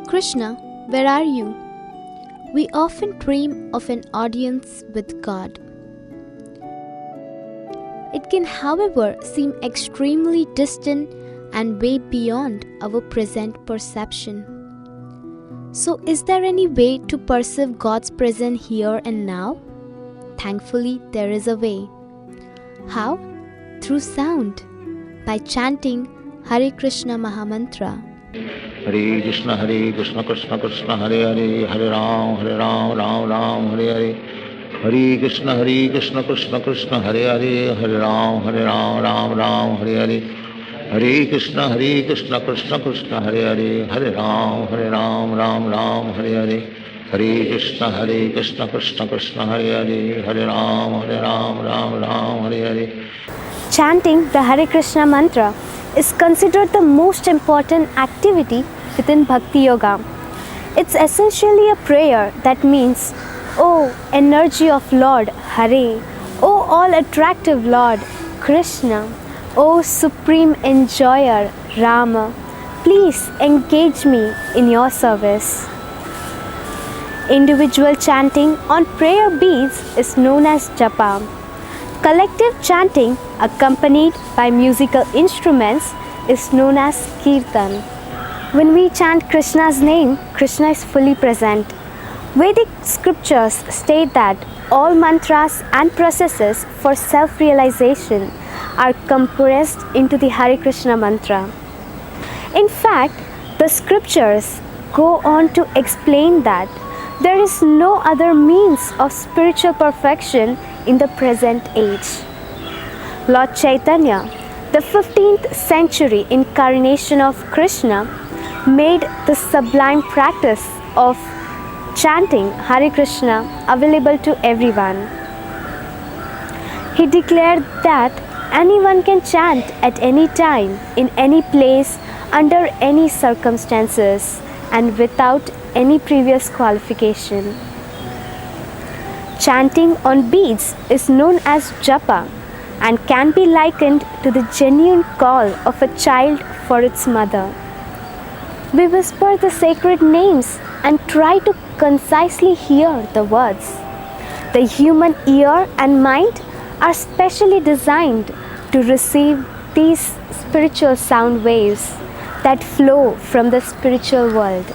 Krishna, where are you? We often dream of an audience with God. It can, however, seem extremely distant and way beyond our present perception. So, is there any way to perceive God's presence here and now? Thankfully, there is a way. How? Through sound, by chanting Hare Krishna Mahamantra. Hare Krishna, Krishna Krishna, Hare Hare, Hare Ram, Ram Ram, Hare Hare. Hare Krishna, Krishna Krishna, Hare Hare, Hare Ram, Ram Hare Hare. Hare Krishna, Krishna Krishna, Hare Hare, Hare Ram, Ram Hare Hare. Hare Krishna, Krishna Krishna, Hare Hare, Hare Ram, Ram Hare Hare. Chanting the Hare Krishna mantra is considered the most important activity within Bhakti Yoga. It's essentially a prayer that means, "O energy of Lord Hare, O all attractive Lord Krishna, O supreme enjoyer Rama, please engage me in your service." Individual chanting on prayer beads is known as japa. Collective chanting accompanied by musical instruments is known as kirtan. When we chant Krishna's name, Krishna is fully present. Vedic scriptures state that all mantras and processes for self-realization are compressed into the Hare Krishna mantra. In fact, the scriptures go on to explain that there is no other means of spiritual perfection in the present age. Lord Chaitanya, the 15th century incarnation of Krishna, made the sublime practice of chanting Hare Krishna available to everyone. He declared that anyone can chant at any time, in any place, under any circumstances, and without any previous qualification. Chanting on beads is known as japa and can be likened to the genuine call of a child for its mother. We whisper the sacred names and try to concisely hear the words. The human ear and mind are specially designed to receive these spiritual sound waves that flow from the spiritual world.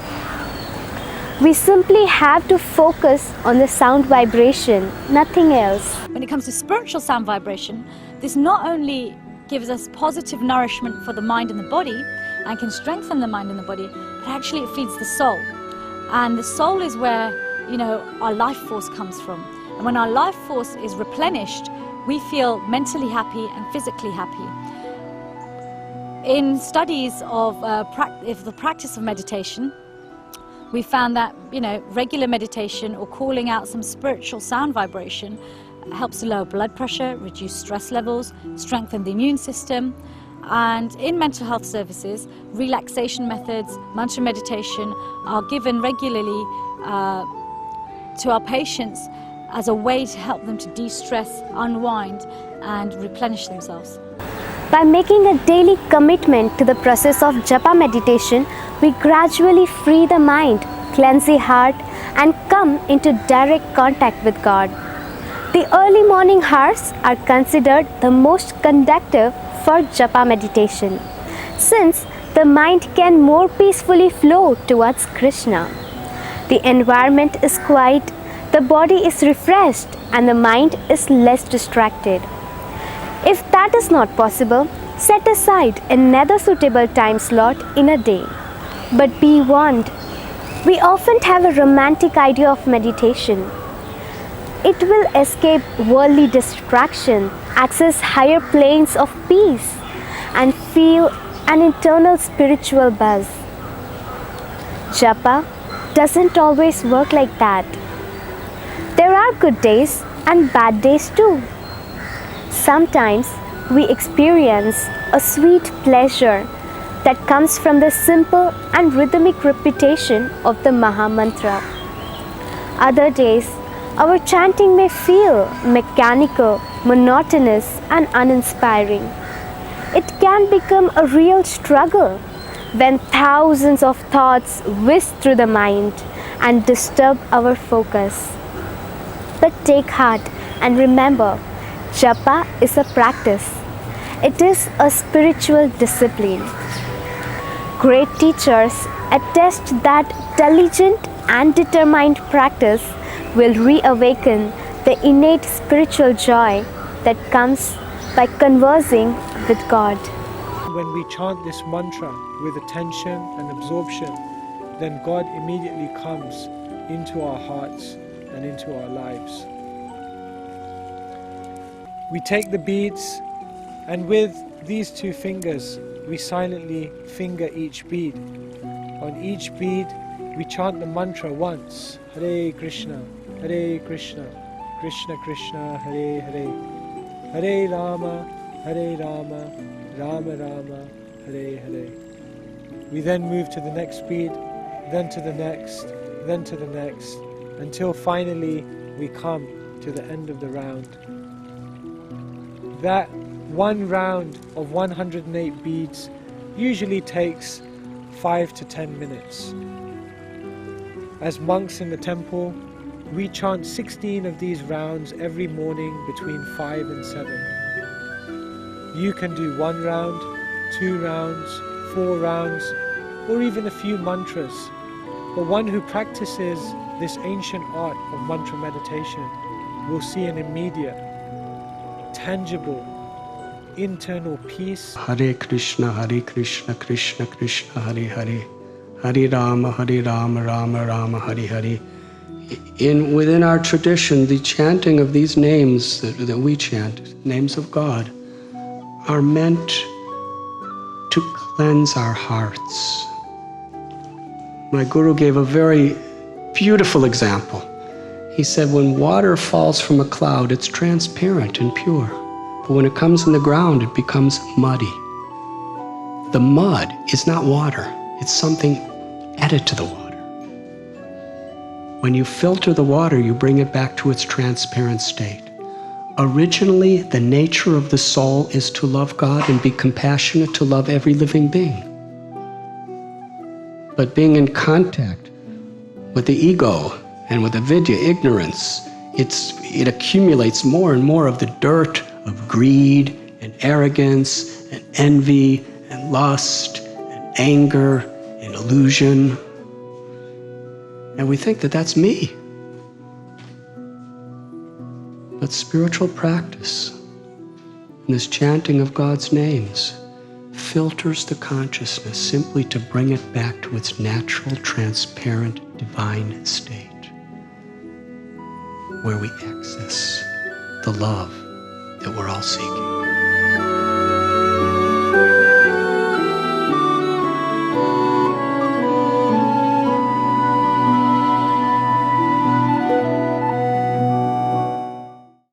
We simply have to focus on the sound vibration, nothing else. When it comes to spiritual sound vibration, this not only gives us positive nourishment for the mind and the body and can strengthen the mind and the body, but actually it feeds the soul. And the soul is where, our life force comes from. And when our life force is replenished, we feel mentally happy and physically happy. In studies of the practice of meditation, we found that regular meditation or calling out some spiritual sound vibration helps to lower blood pressure, reduce stress levels, strengthen the immune system. And in mental health services, relaxation methods, mantra meditation are given regularly to our patients as a way to help them to de-stress, unwind and replenish themselves. By making a daily commitment to the process of japa meditation, we gradually free the mind, cleanse the heart, and come into direct contact with God. The early morning hours are considered the most conducive for japa meditation, since the mind can more peacefully flow towards Krishna. The environment is quiet, the body is refreshed, and the mind is less distracted. If that is not possible, set aside another suitable time slot in a day. But be warned, we often have a romantic idea of meditation. It will escape worldly distraction, access higher planes of peace, and feel an internal spiritual buzz. Japa doesn't always work like that. There are good days and bad days too. Sometimes we experience a sweet pleasure that comes from the simple and rhythmic repetition of the Maha Mantra. Other days, our chanting may feel mechanical, monotonous, and uninspiring. It can become a real struggle when thousands of thoughts whisk through the mind and disturb our focus. But take heart and remember, japa is a practice. It is a spiritual discipline. Great teachers attest that diligent and determined practice will reawaken the innate spiritual joy that comes by conversing with God. When we chant this mantra with attention and absorption, then God immediately comes into our hearts and into our lives. We take the beads, and with these two fingers, we silently finger each bead. On each bead, we chant the mantra once, Hare Krishna, Krishna Krishna, Hare Hare, Hare Rama, Rama Rama, Hare Hare. We then move to the next bead, then to the next, then to the next, until finally we come to the end of the round. That one round of 108 beads usually takes 5 to 10 minutes. As monks in the temple, we chant 16 of these rounds every morning between 5 and 7. You can do 1 round, 2 rounds, 4 rounds, or even a few mantras. But one who practices this ancient art of mantra meditation will see an immediate, tangible, internal peace. Hare Krishna, Krishna Krishna, Hare Hare, Hare Rama, Rama Rama, Hare Hare. Within our tradition, the chanting of these names that we chant, names of God, are meant to cleanse our hearts. My Guru gave a very beautiful example. He said, when water falls from a cloud, it's transparent and pure. But when it comes in the ground, it becomes muddy. The mud is not water. It's something added to the water. When you filter the water, you bring it back to its transparent state. Originally, the nature of the soul is to love God and be compassionate to love every living being. But being in contact with the ego and with avidya, ignorance, it accumulates more and more of the dirt of greed and arrogance and envy and lust and anger and illusion. And we think that that's me. But spiritual practice and this chanting of God's names filters the consciousness simply to bring it back to its natural, transparent, divine state, where we access the love that we're all seeking.